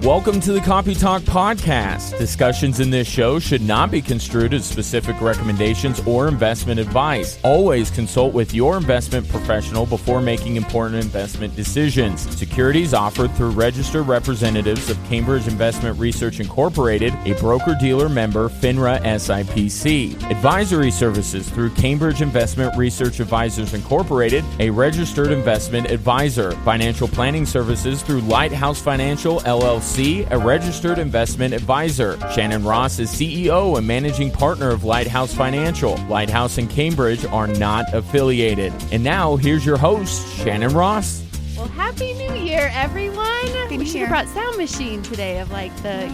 Welcome to the Copy Talk Podcast. Discussions in this show should not be construed as specific recommendations or investment advice. Always consult with your investment professional before making important investment decisions. Securities offered through registered representatives of Cambridge Investment Research Incorporated, a broker-dealer member, FINRA SIPC. Advisory services through Cambridge Investment Research Advisors Incorporated, a registered investment advisor. Financial planning services through Lighthouse Financial, LLC, a registered investment advisor. Shannon Ross is CEO and managing partner of Lighthouse Financial. Lighthouse and Cambridge are not affiliated. And now, here's your host, Shannon Ross. Well, Happy New Year, everyone. We should have brought sound machine today of like the,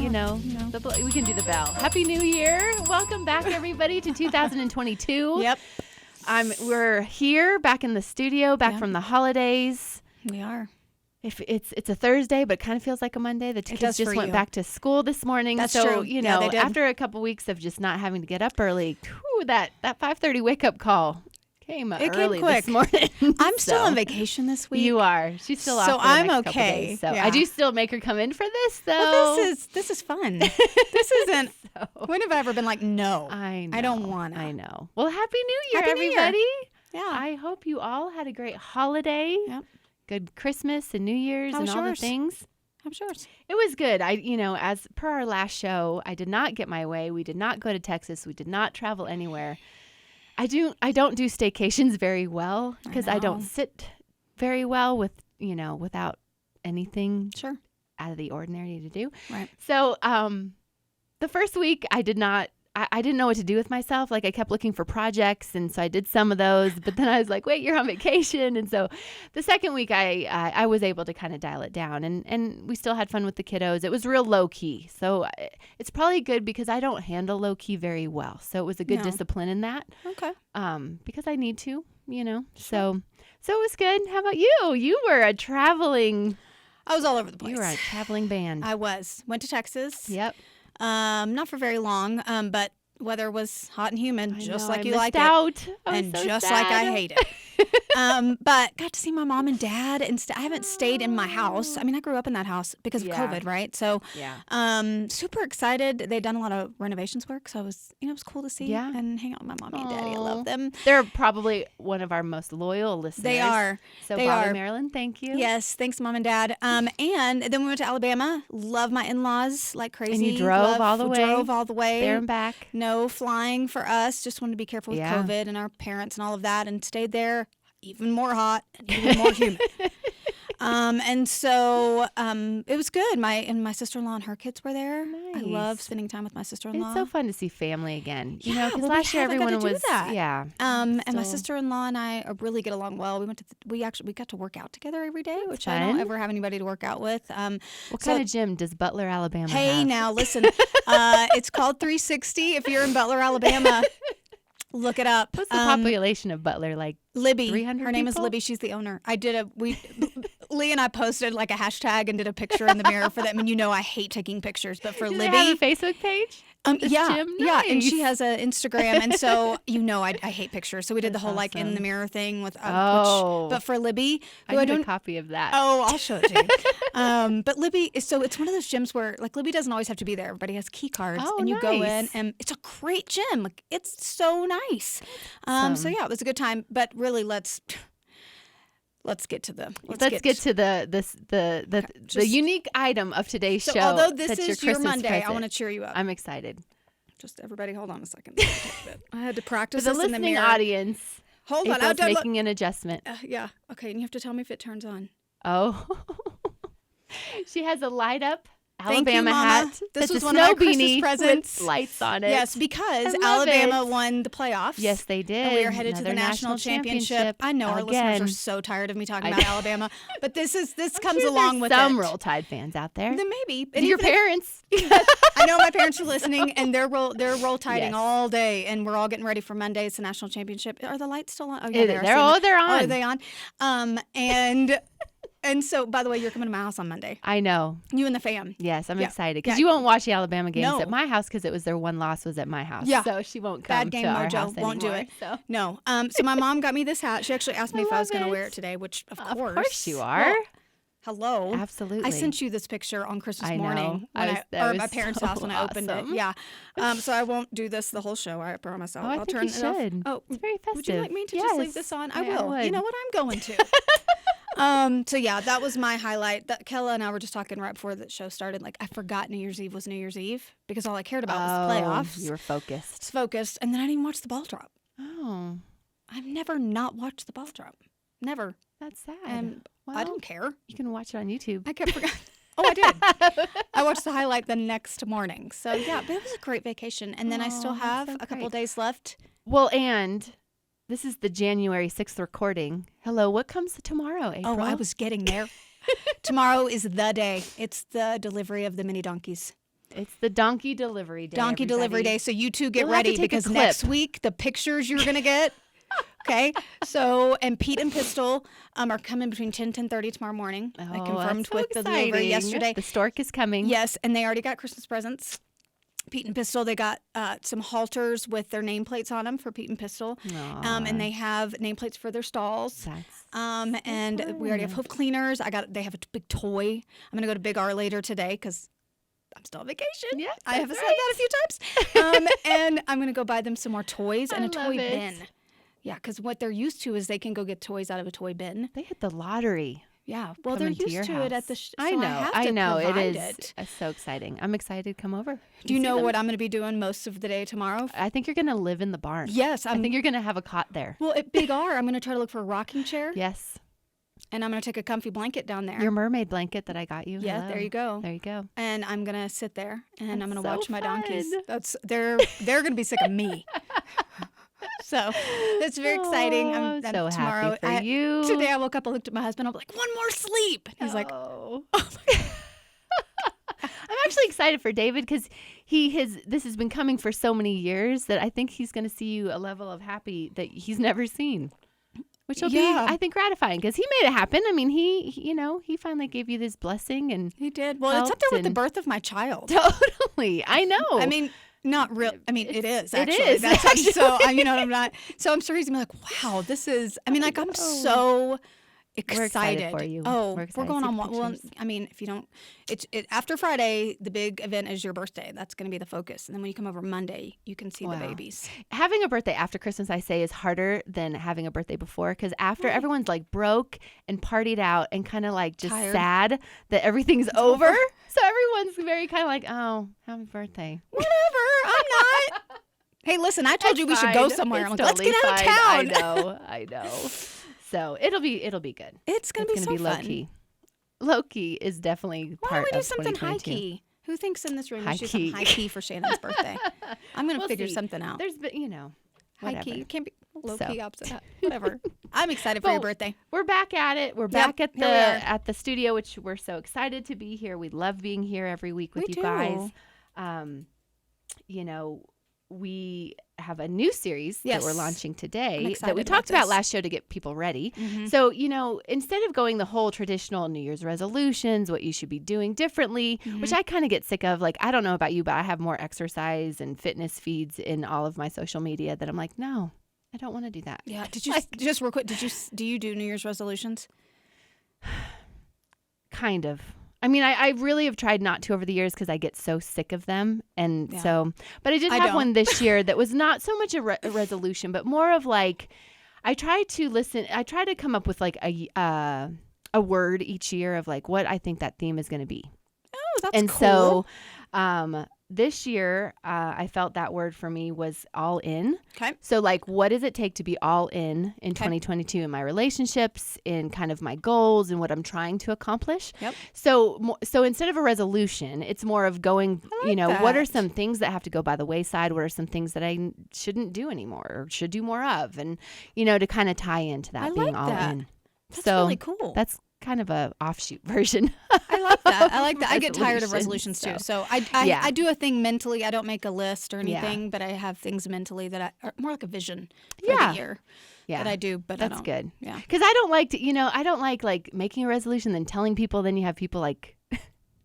we can do the bell. Happy New Year. Welcome back, everybody, to 2022. Yep. We're here, back in the studio, back from the holidays. We are. If it's a Thursday, but it kind of feels like a Monday. The kids just went back to school this morning. That's so, true. After a couple weeks of just not having to get up early, that 5:30 wake-up call came early quick. this morning. I'm still on vacation this week. You are. She's still off so for the I'm next couple okay. days, so yeah. I do still make her come in for this, though. Well, this is fun. This isn't. When have I ever been like, no? I know. I don't want to. I know. Well, Happy New Year, Happy New Year. everybody. Yeah. I hope you all had a great holiday. Yep. Good Christmas and New Year's and all the things. I'm sure. It was good. As per our last show, I did not get my way. We did not go to Texas. We did not travel anywhere. I don't do staycations very well because I don't sit very well without anything out of the ordinary to do. Right. So the first week I didn't know what to do with myself. Like I kept looking for projects, and so I did some of those. But then I was like, "Wait, you're on vacation!" And so the second week, I was able to kind of dial it down, and we still had fun with the kiddos. It was real low key, so it's probably good because I don't handle low key very well. So it was a good discipline in that. Okay. Because I need to, So it was good. How about you? You were a traveling. I was all over the place. You were a traveling band. I went to Texas. Yep. Not for very long, but weather was hot and humid, just like you like it. And so just sad. like I hate it. But got to see my mom and dad, and I haven't stayed in my house. I mean, I grew up in that house because of COVID, right? So, super excited. They'd done a lot of renovations work, so it was cool to see and hang out with my mommy and daddy. I love them. They're probably one of our most loyal listeners. They are. So, Bob and Marilyn, thank you. Yes, thanks, Mom and Dad. And then we went to Alabama. Love my in-laws like crazy. And you drove all the way? Drove all the way. There and back. No flying for us. Just wanted to be careful with COVID and our parents and all of that, and stayed there. Even more hot and even more humid. And so it was good. My sister-in-law and her kids were there. Nice. I love spending time with my sister-in-law. It's so fun to see family again. Because well, last year everyone was that. Yeah. And my sister-in-law and I really get along well. We got to work out together every day, which fun. I don't ever have anybody to work out with. What kind of gym does Butler, Alabama have? Hey, now listen. It's called 360. If you're in Butler, Alabama. Look it up. What's the population of Butler? Like Libby. 300 Her name is people? Libby. She's the owner. Lee and I posted like a hashtag and did a picture in the mirror for them. And I hate taking pictures, but for Does Libby. They have a Facebook page? Yeah, gym? yeah, and Nice. she has an Instagram, and so I hate pictures. So we did the whole like in the mirror thing with, but for Libby, who I need a copy of that. Oh, I'll show it to you. But Libby, so it's one of those gyms where like Libby doesn't always have to be there. Everybody has key cards, and you go in, and it's a great gym. Like, it's so nice. So yeah, it was a good time. But really, let's get to the the unique item of today's show. Although this is your Christmas Monday, present. I want to cheer you up. I'm excited. Just everybody, hold on a second. I had to practice For the this in the listening mirror. audience, Hold on, April's making an adjustment. Yeah, okay, and you have to tell me if it turns on. Oh, she has a light up Thank Alabama you, Mama. hat. This that's was a one snow of my Christmas beanie presents. with lights on it. Yes, because I love Alabama it. won the playoffs. Yes, they did. And we are headed to the Another national championship. I know our listeners are so tired of me talking about Alabama, but this comes along with some it. Roll Tide fans out there. Then maybe. And your parents. I know my parents are listening, and they're roll tiding Yes. all day, and we're all getting ready for Monday. It's the national championship. Are the lights still on? Oh Yeah, they are. they're on. Oh, are they on? And so, by the way, you're coming to my house on Monday. I know. You and the fam. Yes, I'm Yeah. excited because you won't watch the Alabama games No. at my house because it was their one loss was at my house. Yeah. So she won't come Bad game to our mojo house won't do anymore, it. So. No. So my mom got me this hat. She actually asked me if I was going to love wear it. it today, which of Of course. course you are. Well, Hello. Absolutely. I sent you this picture on Christmas I morning know. or my parents' house when I opened it. awesome. Yeah. So I won't do this the whole show. I promise. I I'll think turn you it off. should. Oh, it's very festive. would you like me to just leave this on? I will. would. You know what? I'm going to. So yeah, that was my highlight. That Kella and I were just talking right before the show started. Like I forgot New Year's Eve was New Year's Eve because all I cared about was the playoffs. You were focused. It's focused, and then I didn't even watch the ball drop. Oh, I've never not watched the ball drop. Never. that's sad. And well, I didn't care. You can watch it on YouTube. I kept forgetting. Oh, I did. I watched the highlight the next morning. So yeah, but it was a great vacation. And then I still have so a couple great. days left. Well, and this is the January 6th recording. Hello, what comes tomorrow, April? Oh, I was getting there. Tomorrow is the day. It's the delivery of the mini donkeys. It's the donkey delivery day. Donkey delivery day. So you two get We'll have to ready take a because clip. next week the pictures you're gonna get. Okay. So and Pete and Pistol are coming between 10 and 10:30 tomorrow morning. I Oh, confirmed that's so with the delivery exciting. yesterday. The stork is coming. Yes, and they already got Christmas presents. Pete and Pistol, they got some halters with their nameplates on them for Pete and Pistol. And they have nameplates for their stalls. That's and we already have hoof cleaners. They have a big toy. I'm going to go to Big R later today because I'm still on vacation. Yeah, I have that's said that a few times. And I'm going to go buy them some more toys and I a toy love it. bin. Yeah, because what they're used to is they can go get toys out of a toy bin. They hit the lottery. Yeah, well, coming they're to your used to it at house. the. So I know. have to It provide is. it. It's so exciting. I'm excited to come over. Do you know what I'm going to be doing most of the day tomorrow? I think you're going to live in the barn. Yes, I think you're going to have a cot there. Well, at Big R, I'm going to try to look for a rocking chair. Yes. And I'm going to take a comfy blanket down there. Your mermaid blanket that I got you. Yeah, Hello. there you go. There you go. And I'm going to sit there and I'm That's going to so watch my donkeys. fun. They're going to be sick of me. So it's very exciting. I'm so tomorrow, happy for you. Today I woke up, I looked at my husband, I'm like, one more sleep. He's like, oh my God. I'm actually excited for David because this has been coming for so many years that I think he's going to see you a level of happy that he's never seen, which will be, I think, gratifying because he made it happen. I mean, he finally gave you this blessing and he did. Well, it's up there with the birth of my child. Totally, I know. I mean, not real. I mean, it is. Actually. It is. That's so you know, I'm not. So I'm sure he's gonna be like, wow, this is. I mean, like I'm so excited. We're excited for you. Oh, we're going on one. Well, I mean, if you don't, it's after Friday, the big event is your birthday. That's going to be the focus. And then when you come over Monday, you can see the babies. Having a birthday after Christmas, I say, is harder than having a birthday before because after everyone's like broke and partied out and kind of like just tired. Sad that everything's over. So everyone's very kind of like, oh, happy birthday. Whatever. I'm not. Hey, listen, I told you we should go somewhere. I'm like, let's get out of town. I know. So it'll be good. It's gonna be so low fun. key. Low key is definitely Why part don't we do of something high 2022. key? Who thinks in this room High we should do something key. high key for Shannon's birthday? I'm gonna We'll figure see. something out. There's been, High whatever. key can't be low So. key opposite. Whatever. I'm excited for your birthday. We're back at it. We're back at here we are. at the studio, which we're so excited to be here. We love being here every week with We you do. guys. We have a new series that we're Yes. launching I'm today excited that we about talked about this. last show to get people ready. Mm-hmm. So, instead of going the whole traditional New Year's resolutions, what you should be doing differently, Mm-hmm. which I kind of get sick of. Like, I don't know about you, but I have more exercise and fitness feeds in all of my social media that I'm like, no, I don't want to do that. Yeah. Did you just real quick? Do you do New Year's resolutions? Kind of. I mean, I really have tried not to over the years because I get so sick of them. And so, but I did have one this year that was not so much a resolution, but more of like, I try to come up with like a word each year of like what I think that theme is going to be. Oh, that's and cool. so this year, I felt that word for me was all in. Okay. So like, what does it take to be all in 2022 in my relationships, in kind of my goals and what I'm trying to accomplish? Yep. So instead of a resolution, it's more of going, what are that. some things that have to go by the wayside? What are some things that I shouldn't do anymore or should do more of? And, to kind of tie into that I being like all that. in. That's So really cool. That's kind of a offshoot version. I like that. I like that. I get tired of resolutions Resolutions, too. So I do a thing mentally. I don't make a list or anything, but I have things mentally that are more like a vision for the year that I do. But that's I don't. good. Yeah. Because I don't like to, I don't like making a resolution, then telling people, then you have people like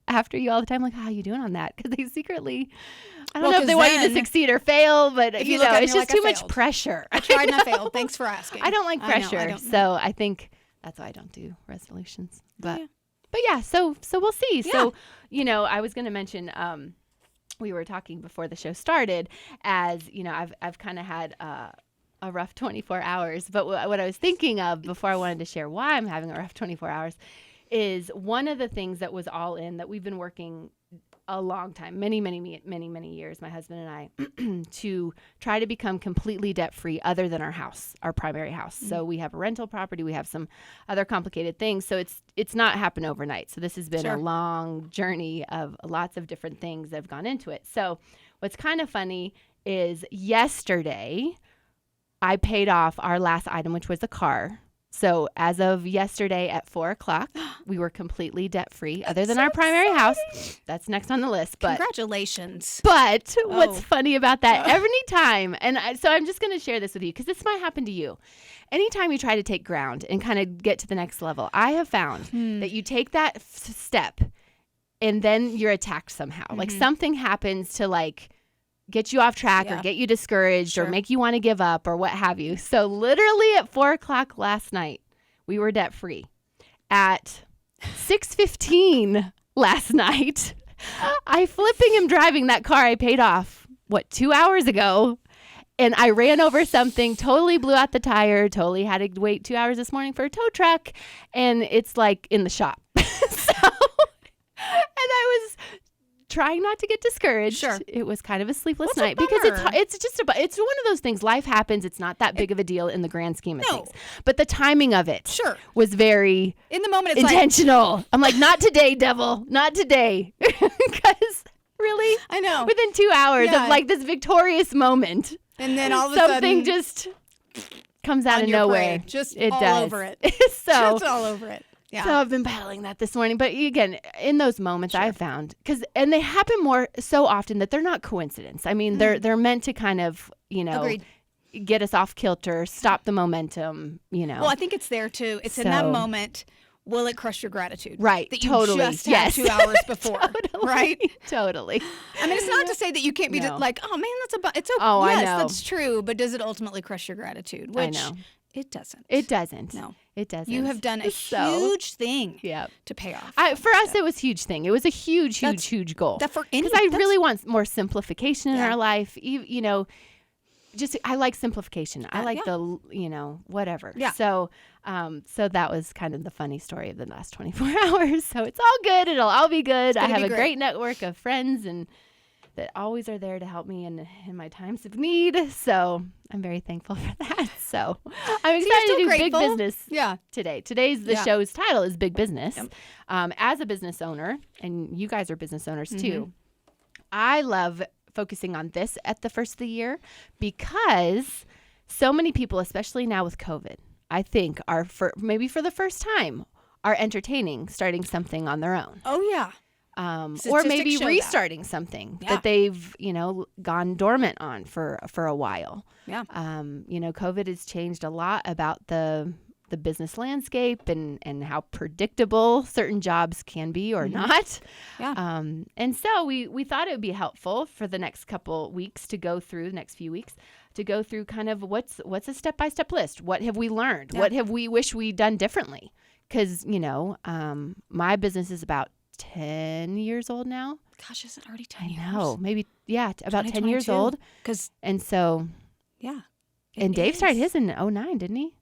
after you all the time, like, how are you doing on that? Because they secretly, I don't know if they want you to succeed or fail, but if you look at it, it's you're just like, too I much failed. pressure. I tried and I failed. Thanks for asking. I don't like pressure. I don't know. So I think that's why I don't do resolutions. But But yeah, so we'll see. Yeah. So, I was going to mention, we were talking before the show started, as I've kind of had a rough 24 hours. But what I was thinking of before I wanted to share why I'm having a rough 24 hours is one of the things that was all in that we've been working a long time, many years, my husband and I, to try to become completely debt-free other than our house, our primary house. Mm-hmm. So we have a rental property, we have some other complicated things. So it's not happened overnight. So this has been a long journey of lots of different things that have gone into it. So what's kind of funny is yesterday I paid off our last item, which was a car. So as of yesterday at 4:00, we were completely debt-free, other than our primary house. That's next on the list. But congratulations. But what's funny about that, every time, so I'm just going to share this with you because this might happen to you. Anytime you try to take ground and kind of get to the next level, I have found that you take that step and then you're attacked somehow. Like something happens to get you off track or get you discouraged or make you want to give up or what have you. So literally at 4:00 last night, we were debt free. At 6:15 last night, I flipping am driving that car I paid off, 2 hours ago. And I ran over something, totally blew out the tire, totally had to wait 2 hours this morning for a tow truck. And it's in the shop. And I was trying not to get discouraged. Sure. It was kind of a sleepless night because it's one of those things. Life happens. It's not that big of a deal in the grand scheme of things. But the timing of it was very in the moment. It's intentional. I'm like, not today, devil, not today, because really, I know within 2 hours of this victorious moment, and then all of a something just comes out of nowhere. Just it all does. over it. So just all over it. Yeah. So I've been battling that this morning. But again, in those moments I've found, and they happen so often that they're not coincidence. I mean, they're meant to kind of, Agreed. get us off kilter, stop the momentum, Well, I think it's there too. It's in that moment. Will it crush your gratitude? Right. That you totally. just had 2 hours before. Totally. Right? Totally. I mean, it's not to say that you can't be oh man, it's okay. Oh, yes, I know. That's true. But does it ultimately crush your gratitude? Which I know. It doesn't. It doesn't. No. It doesn't. You have done a huge thing to pay off. For us, it was a huge thing. It was a huge goal. Because I really want more simplification in our life. I like simplification. I like the, whatever. Yeah. So that was kind of the funny story of the last 24 hours. So it's all good. It'll all be good. I have a great network of friends and that always are there to help me in my times of need. So I'm very thankful for that. So I'm excited to do big business today. The show's title is Big Business. Yep. As a business owner, and you guys are business owners too, I love focusing on this at the first of the year because so many people, especially now with COVID, I think maybe for the first time, are entertaining starting something on their own. Oh, yeah. Or maybe restarting something that they've, gone dormant on for a while. Yeah. COVID has changed a lot about the business landscape and how predictable certain jobs can be or not. Yeah. And so we thought it would be helpful for the next couple weeks to go through the next few weeks to go through kind of what's a step-by-step list. What have we learned? Yeah. What have we wish we'd done differently? Because, my business is about 10 years old now. Gosh, is it already 10 years? I know. Maybe, about 10 years old. And so. Yeah. And Dave started his in 2009, didn't he?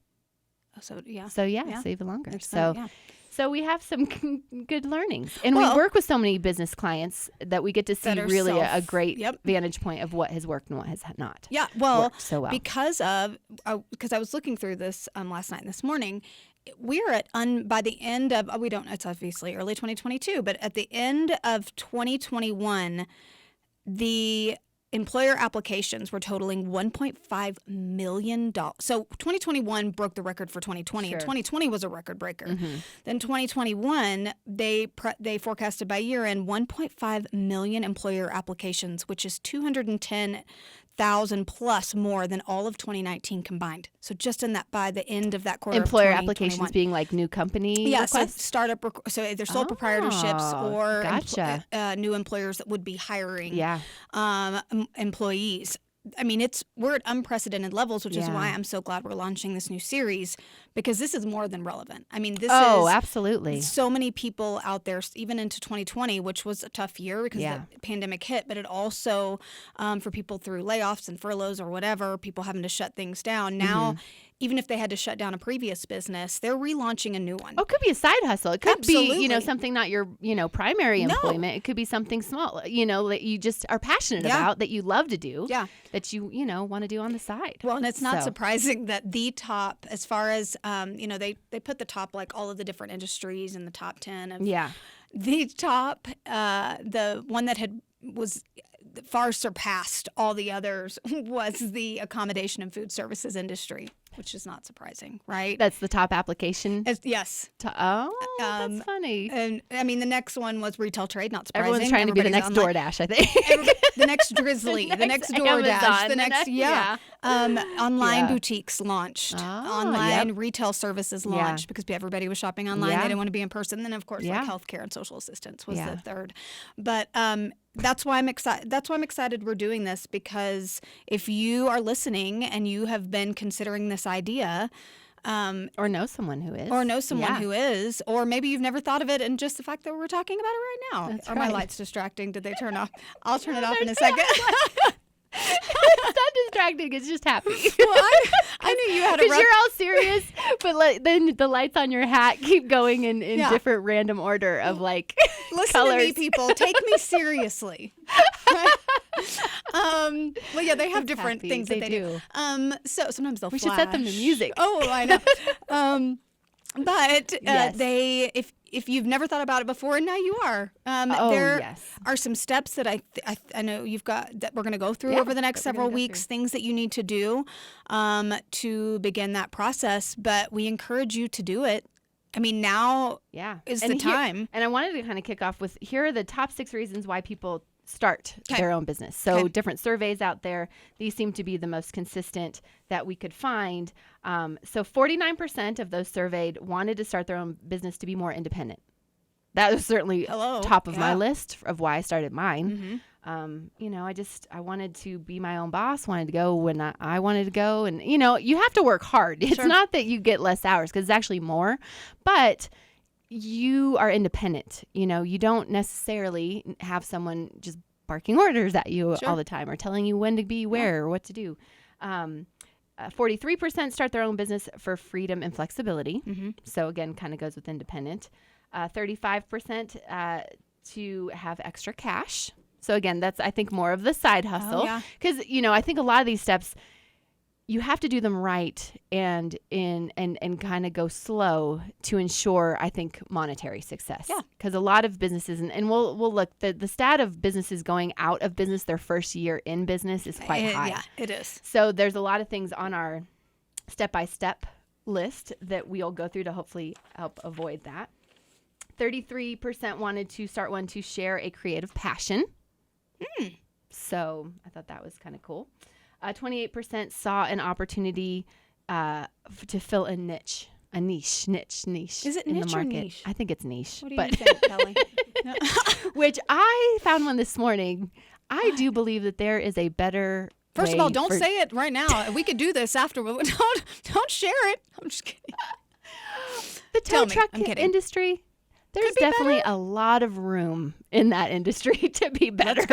So, yeah. So even longer. So we have some good learnings. And we work with so many business clients that we get to see really a great vantage point of what has worked and what has not. Yeah. Well, so well. Because I was looking through this last night and this morning, we're at by the end of it's obviously early 2022, but at the end of 2021, the employer applications were totaling $1.5 million. So 2021 broke the record for 2020, and 2020 was a record breaker. Mm-hmm. Then 2021, they forecasted by year end 1.5 million employer applications, which is 210,000 plus more than all of 2019 combined. So just in that, by the end of that quarter, employer applications being like new company requests? So startup, so either sole proprietorships or new employers that would be hiring employees. I mean, we're at unprecedented levels, which is why I'm so glad we're launching this new series, because this is more than relevant. I mean, this is absolutely so many people out there, even into 2020, which was a tough year because the pandemic hit, but it also for people through layoffs and furloughs or whatever, people having to shut things down. Now, even if they had to shut down a previous business, they're relaunching a new one. Oh, it could be a side hustle. It could be, something not your, primary employment. It could be something small, that you just are passionate about, that you love to do, that you want to do on the side. Well, and it's not surprising that the top, as far as, they put the top, like all of the different industries in the top 10 of the top, the one that was far surpassed all the others was the accommodation and food services industry, which is not surprising, right? That's the top application? Yes. That's funny. And I mean, the next one was retail trade, not surprising. Everyone's trying to be the next DoorDash, I think. The next Drizzly, the next DoorDash, the next online boutiques launched, online retail services launched because everybody was shopping online. They didn't want to be in person. Then, of course, like healthcare and social assistance was the third. But that's why I'm excited. That's why I'm excited we're doing this, because if you are listening and you have been considering this idea, or know someone who is, or maybe you've never thought of it, and just the fact that we're talking about it right now. That's Are my lights distracting? Did they turn off? I'll turn it off in a second. It's not distracting. It's just happy. Well, I knew you had a because you're all serious, but then the lights on your hat keep going in different random order of like listen colors. to me, people. Take me seriously. Well, they have different things that they do. So sometimes they'll. We should set them to music. Oh, I know. But if you've never thought about it before, and now you are, there are some steps that I know you've got that we're going to go through over the next several weeks, things that you need to do to begin that process. But we encourage you to do it. I mean, now is the time. And I wanted to kind of kick off with, here are the top 6 reasons why people start their own business. So different surveys out there, these seem to be the most consistent that we could find. So 49% of those surveyed wanted to start their own business to be more independent. That was certainly top of my list of why I started mine. I wanted to be my own boss, wanted to go when I wanted to go. And, you have to work hard. It's not that you get less hours, because it's actually more, but you are independent. You don't necessarily have someone just barking orders at you all the time or telling you when to be where or what to do. 43% start their own business for freedom and flexibility. So again, kind of goes with independent. 35% to have extra cash. So again, that's, I think, more of the side hustle. Because, I think a lot of these steps, you have to do them right and kind of go slow to ensure, I think, monetary success. Because a lot of businesses, and we'll look, the stat of businesses going out of business their first year in business is quite high. Yeah, it is. So there's a lot of things on our step-by-step list that we'll go through to hopefully help avoid that. 33% wanted to start one to share a creative passion. So I thought that was kind of cool. 28% saw an opportunity to fill a niche. Niche. Is it in niche the market? Or niche? I think it's niche. What do you think, Kelly? Which I found one this morning. I do believe that there is a better First of all, don't say it right now. We could do this afterward. Don't share it. I'm just kidding. The tow truck industry. There's definitely a lot of room in that industry to be better.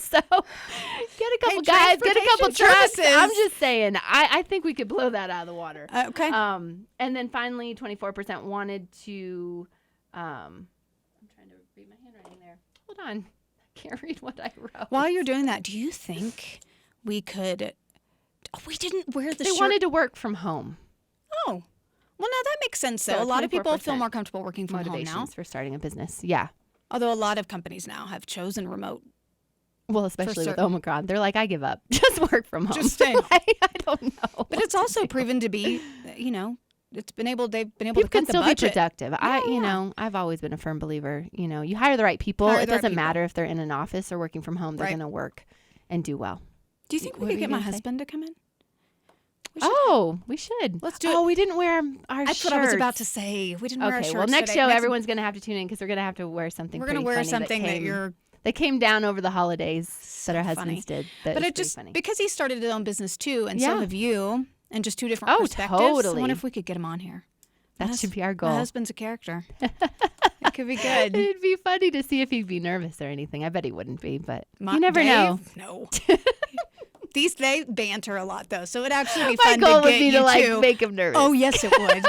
So get a couple guys, get a couple trucks. I'm just saying, I think we could blow that out of the water. Okay. And then finally, 24% wanted to, I'm trying to read my handwriting there. Hold on. I can't read what I wrote. While you're doing that, do you think we could, we didn't wear the shirt. They wanted to work from home. Oh. Well, now that makes sense. So a lot of people feel more comfortable working from home now. For starting a business, yeah. Although a lot of companies now have chosen remote. Well, especially with Omicron, they're like, I give up. Just work from home. Just stay home. I don't know. But it's also proven to be, they've been able to cut the budget. People can still be productive. I've always been a firm believer. You hire the right people. It doesn't matter if they're in an office or working from home. They're going to work and do well. Do you think we could get my husband to come in? We should. Let's do it. Oh, we didn't wear our shirts. That's what I was about to say. We didn't wear our shirts. Well, next today. show, everyone's going to have to tune in because we're going to have to wear something. We're going to wear something that you're They came down over the holidays that our husbands funny. did. But it just, funny. because he started his own business too, and so have you, and just two different Oh, perspectives. totally. I wonder if we could get him on here. That should be our goal. My husband's a character. It could be good. It'd be funny to see if he'd be nervous or anything. I bet he wouldn't be, but you never know. No. They banter a lot though, so it'd actually be My fun goal to would get be you to like two. make him nervous. Oh yes, it would.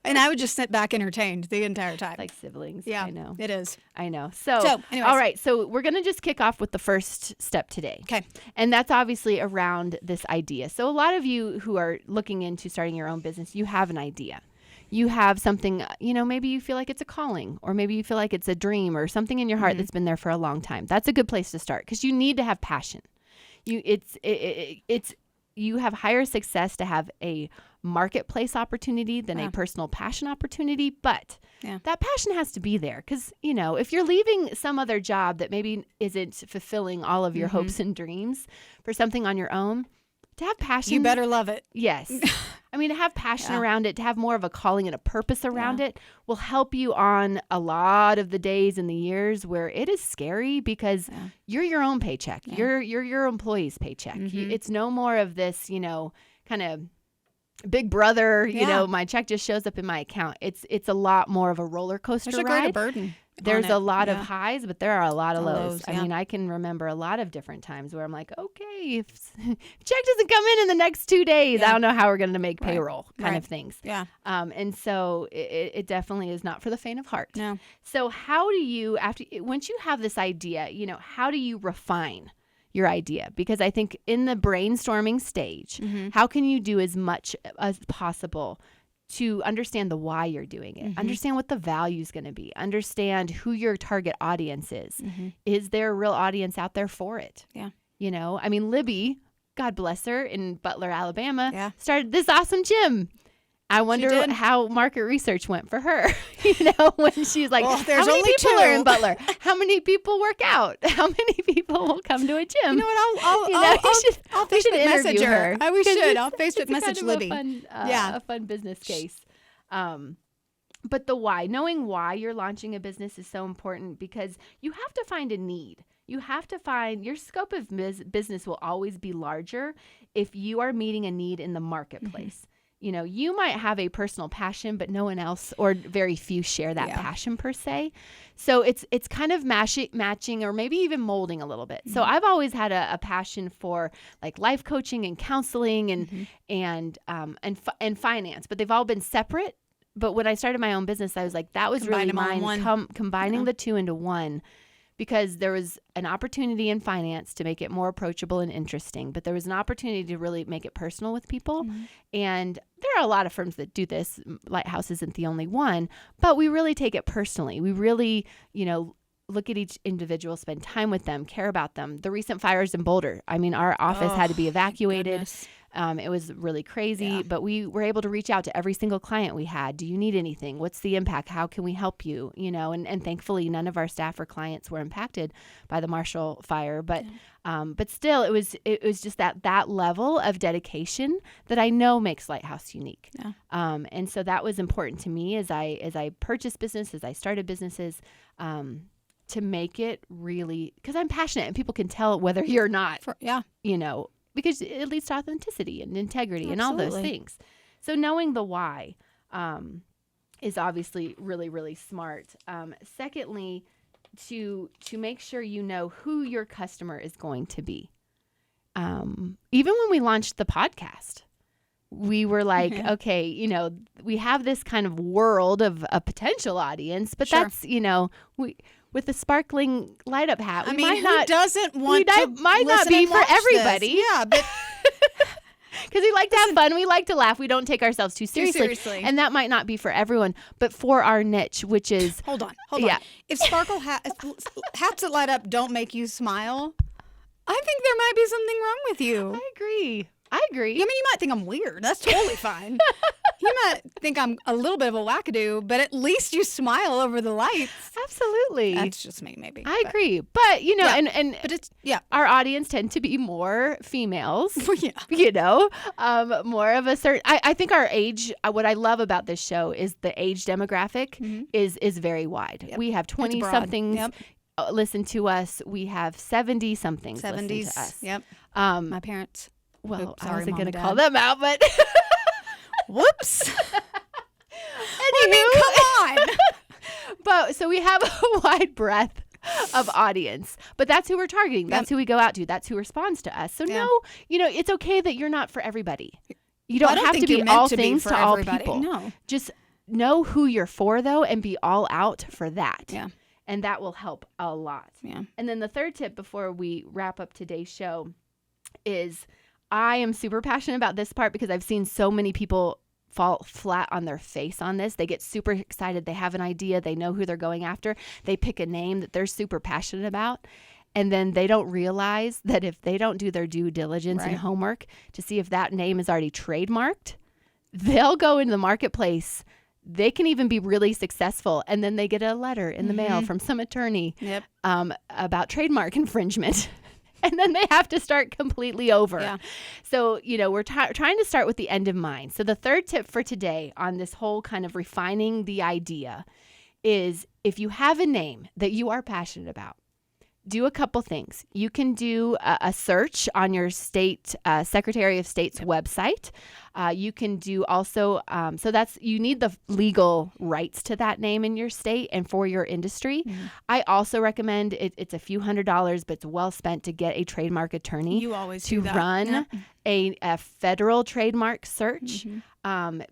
And I would just sit back entertained the entire time. Like siblings. Yeah, I know. it is. I know. So anyways. all right. So we're going to just kick off with the first step today. Okay. And that's obviously around this idea. So a lot of you who are looking into starting your own business, you have an idea. You have something, maybe you feel like it's a calling, or maybe you feel like it's a dream or something in your heart that's been there for a long time. That's a good place to start because you need to have passion. You have higher success to have a marketplace opportunity than a personal passion opportunity, but that passion has to be there because, if you're leaving some other job that maybe isn't fulfilling all of your hopes and dreams for something on your own, to have passion. You better love it. Yes. I mean, to have passion around it, to have more of a calling and a purpose around it will help you on a lot of the days and the years where it is scary because you're your own paycheck. You're your employee's paycheck. It's no more of this, kind of big brother, my check just shows up in my account. It's a lot more of a roller coaster ride. There's a greater burden. There's a lot of highs, but there are a lot of lows. Yeah. I mean, I can remember a lot of different times where I'm like, okay, if check doesn't come in the next 2 days, I don't know how we're going to make payroll kind of things. Yeah. And so it definitely is not for the faint of heart. No. So how do you, once you have this idea, how do you refine your idea? Because I think in the brainstorming stage, how can you do as much as possible to understand the why you're doing it, understand what the value is going to be, understand who your target audience is. Is there a real audience out there for it? Yeah. I mean, Libby, God bless her, in Butler, Alabama, Yeah. started this awesome gym. I wonder how market research went for her, when she's like, well, how many only people two. are in Butler? How many people work out? How many people will come to a gym? You know what? I'll we should Facebook interview message her. We should. I'll Facebook message Libby. A fun business case. But the why, knowing why you're launching a business is so important because you have to find a need. You have to find your scope of business will always be larger if you are meeting a need in the marketplace. You might have a personal passion, but no one else or very few share that passion per se. So it's kind of matching or maybe even molding a little bit. So I've always had a passion for like life coaching and counseling and finance, but they've all been separate. But when I started my own business, I was like, that was really mine, combining the two into one. Because there was an opportunity in finance to make it more approachable and interesting, but there was an opportunity to really make it personal with people. And there are a lot of firms that do this. Lighthouse isn't the only one, but we really take it personally. We really, look at each individual, spend time with them, care about them. The recent fires in Boulder, I mean, our office had to be evacuated. It was really crazy, but we were able to reach out to every single client we had. Do you need anything? What's the impact? How can we help you? And thankfully none of our staff or clients were impacted by the Marshall fire, but still it was just that level of dedication that I know makes Lighthouse unique. And so that was important to me as I purchased business, as I started businesses, to make it really, because I'm passionate and people can tell whether you're not, because it leads to authenticity and integrity and all those things. So knowing the why is obviously really, really smart. Secondly, to make sure you know who your customer is going to be. Even when we launched the podcast, we were like, okay, we have this kind of world of a potential audience, but that's, with the sparkling light up hat, who doesn't want might not be for everybody. This? Yeah, but because we like to have fun, we like to laugh, we don't take ourselves too seriously, and that might not be for everyone. But for our niche, which is hold on, if sparkle hats that light up don't make you smile, I think there might be something wrong with you. I agree. I mean, you might think I'm weird. That's totally fine. You might think I'm a little bit of a wackadoo, but at least you smile over the lights. Absolutely. That's just me, maybe. I agree. But, but it's, our audience tend to be more females, more of a certain, I think our age, what I love about this show is the age demographic is very wide. Yep. We have 20 somethings. Yep. listen to us. We have 70 somethings 70s. listen to us. Yep. My parents. Well, Oops, I sorry, wasn't Mom going and to Dad. call them out, but Whoops. anywho, come on. but so we have a wide breadth of audience, but that's who we're targeting. That's who we go out to. That's who responds to us. So no, it's okay that you're not for everybody. You don't have to be all things to all people. No. Just know who you're for, though, and be all out for that. Yeah. And that will help a lot. Yeah. And then the third tip before we wrap up today's show is I am super passionate about this part because I've seen so many people fall flat on their face on this. They get super excited. They have an idea. They know who they're going after. They pick a name that they're super passionate about. And then they don't realize that if they don't do their due diligence and homework to see if that name is already trademarked, they'll go into the marketplace. They can even be really successful. And then they get a letter in the mail from some attorney about trademark infringement. And then they have to start completely over. Yeah. So, we're trying to start with the end in mind. So the third tip for today on this whole kind of refining the idea is if you have a name that you are passionate about, do a couple things. You can do a search on your state Secretary of State's website. You can do also, you need the legal rights to that name in your state and for your industry. Mm-hmm. I also recommend it's a few $100s, but it's well spent to get a trademark attorney You always to do that. run a federal trademark search.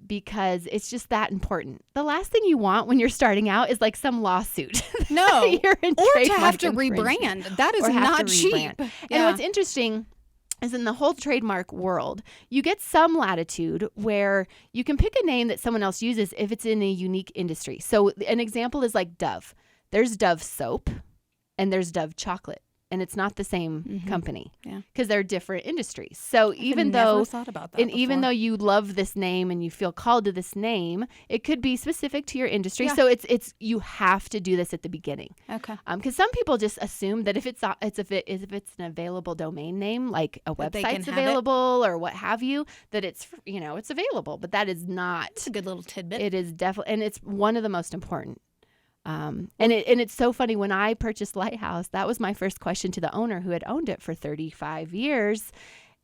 Because it's just that important. The last thing you want when you're starting out is like some lawsuit. No, You're in or to have trademark to infringement. rebrand. That is not cheap. And what's interesting is in the whole trademark world, you get some latitude where you can pick a name that someone else uses if it's in a unique industry. So an example is like Dove. There's Dove soap and there's Dove chocolate. And it's not the same company because they're different industries. So even though you love this name and you feel called to this name, it could be specific to your industry. Yeah. So it's you have to do this at the beginning. Okay. Because some people just assume that if it's an available domain name, like a website's available or what have you, that it's it's available. But that is not. It's a good little tidbit. It is definitely, and it's one of the most important. And it's so funny, when I purchased Lighthouse, that was my first question to the owner who had owned it for 35 years.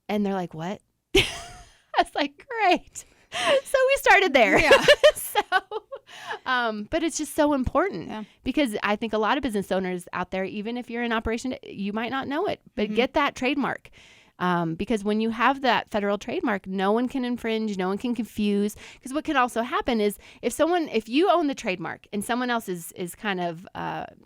And they're like, what? I was like, great. So we started there. Yeah. But it's just so important because I think a lot of business owners out there, even if you're in operation, you might not know it, but get that trademark. Because when you have that federal trademark, no one can infringe, no one can confuse. Because what can also happen is if you own the trademark and someone else is kind of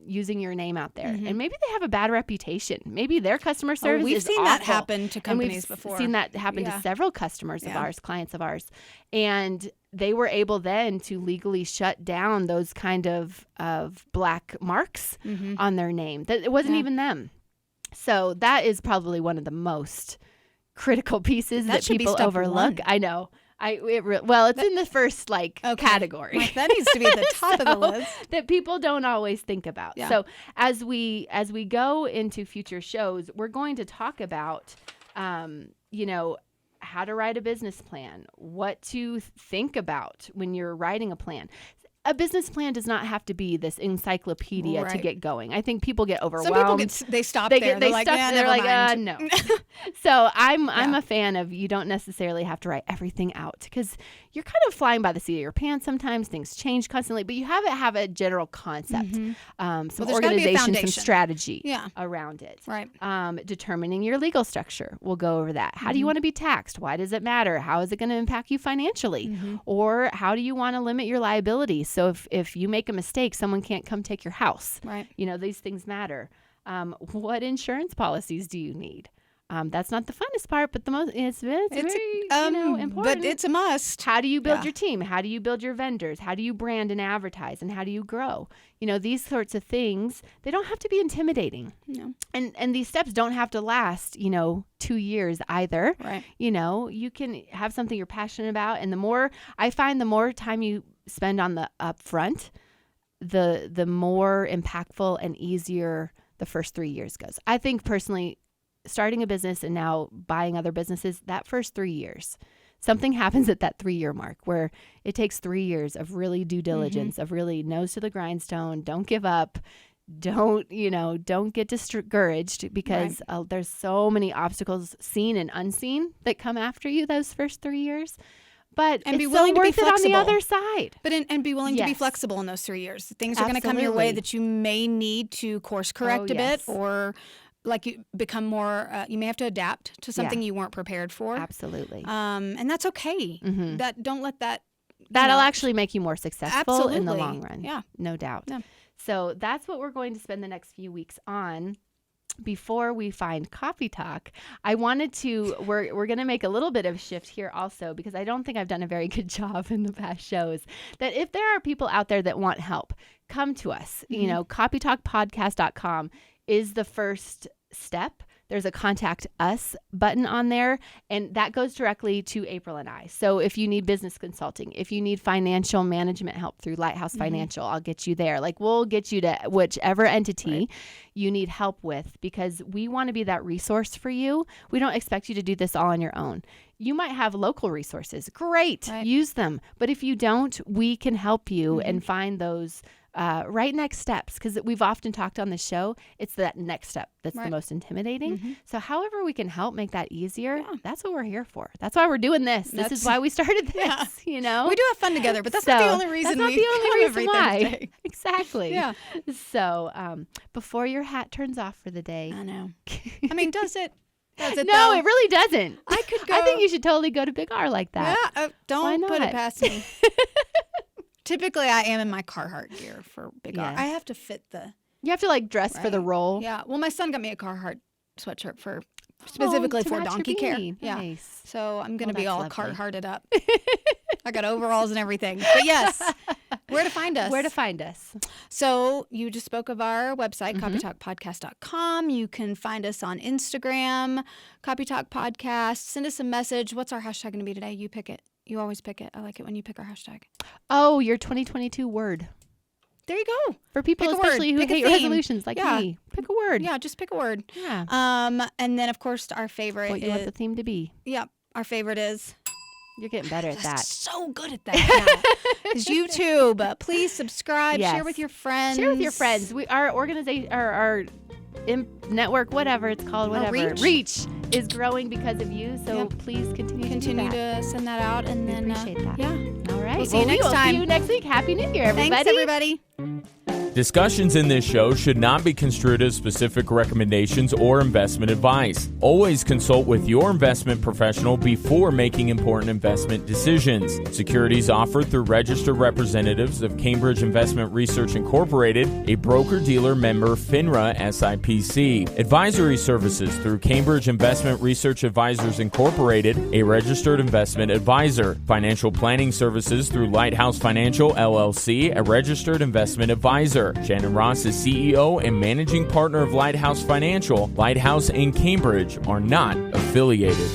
using your name out there, and maybe they have a bad reputation, maybe their customer service is awful. We've seen that happen to companies before. We've seen that happen to several customers of ours, clients of ours, and they were able then to legally shut down those kind of black marks on their name. That it wasn't even them. So that is probably one of the most critical pieces that people overlook. I know. It's in the first category. That needs to be at the top of the list that people don't always think about. Yeah. So as we go into future shows, we're going to talk about, how to write a business plan, what to think about when you're writing a plan. A business plan does not have to be this encyclopedia to get going. I think people get overwhelmed. Some people they stop there. They're like, no. So I'm a fan of, you don't necessarily have to write everything out because you're kind of flying by the seat of your pants sometimes. Things change constantly, but you have a general concept, some organization, some strategy around it. Right. Determining your legal structure. We'll go over that. How do you want to be taxed? Why does it matter? How is it going to impact you financially? Or how do you want to limit your liability? So if you make a mistake, someone can't come take your house. Right. These things matter. What insurance policies do you need? That's not the funnest part, but it's very important. But it's a must. How do you build your team? How do you build your vendors? How do you brand and advertise? And how do you grow? These sorts of things, they don't have to be intimidating. No. And these steps don't have to last, 2 years either. Right. You can have something you're passionate about. And the more time you spend on the upfront, the more impactful and easier the first 3 years goes. I think personally, starting a business and now buying other businesses, that first 3 years, something happens at that 3-year mark where it takes 3 years of really due diligence, of really nose to the grindstone, don't give up, don't get discouraged because there's so many obstacles seen and unseen that come after you those first 3 years. But and it's be willing so to be worth it flexible on the other side. But and be willing to be Yes. flexible in those 3 years. Things are going to come your way that you may need to course correct a bit, or like you become more. You may have to adapt to something you weren't prepared for. Absolutely. And that's okay. Don't let that. That'll actually make you more successful in the long run. Yeah, no doubt. Yeah. So that's what we're going to spend the next few weeks on. Before we find Coffee Talk, I wanted to, we're going to make a little bit of shift here also, because I don't think I've done a very good job in the past shows, that if there are people out there that want help, come to us. CoffeeTalkPodcast.com is the first step. There's a contact us button on there, and that goes directly to April and I. So if you need business consulting, if you need financial management help through Lighthouse Financial, I'll get you there. Like, we'll get you to whichever entity you need help with, because we want to be that resource for you. We don't expect you to do this all on your own. You might have local resources. Great. Use them. But if you don't, we can help you and find those right next steps, because we've often talked on the show, it's that next step that's the most intimidating. So however we can help make that easier, that's what we're here for. That's why we're doing this. This is why we started this, We do have fun together, but that's not the only reason why. Exactly. Yeah. So before your hat turns off for the day. I know. I mean, does it? Does it No, though? it really doesn't. I could go. I think you should totally go to Big R like that. Yeah, don't put it past me. Typically, I am in my Carhartt gear for Big R. I have to fit the... You have to like dress for the role. Yeah. Well, my son got me a Carhartt sweatshirt for specifically for donkey care. Nice. Yeah. So I'm going to be all Carhartted up. I got overalls and everything. But yes, where to find us? Where to find us? So you just spoke of our website, CoffeeTalkPodcast.com. You can find us on Instagram, Coffee Talk Podcast. Send us a message. What's our hashtag going to be today? You pick it. You always pick it. I like it when you pick our hashtag. Oh, your 2022 word. There you go. For people especially who hate resolutions like me, pick a word. Yeah, just pick a word. Yeah. And then, of course, our favorite what you want the theme to be. Yeah, our favorite is... You're getting better at that. So good at that now. Is YouTube. Please subscribe. Yes. Share with your friends. Share with your friends. Our organization, our network, whatever it's called, whatever. Reach is growing because of you. So please continue to send that out, and then appreciate that. Yeah. All right. We'll see you next time. See you next week. Happy New Year, everybody. Thanks, everybody. Discussions in this show should not be construed as specific recommendations or investment advice. Always consult with your investment professional before making important investment decisions. Securities offered through registered representatives of Cambridge Investment Research Incorporated, a broker-dealer member FINRA SIPC. Advisory services through Cambridge Investment Research Advisors Incorporated, a registered investment advisor. Financial planning services through Lighthouse Financial LLC, a registered investment advisor. Shannon Ross is CEO and managing partner of Lighthouse Financial. Lighthouse and Cambridge are not affiliated.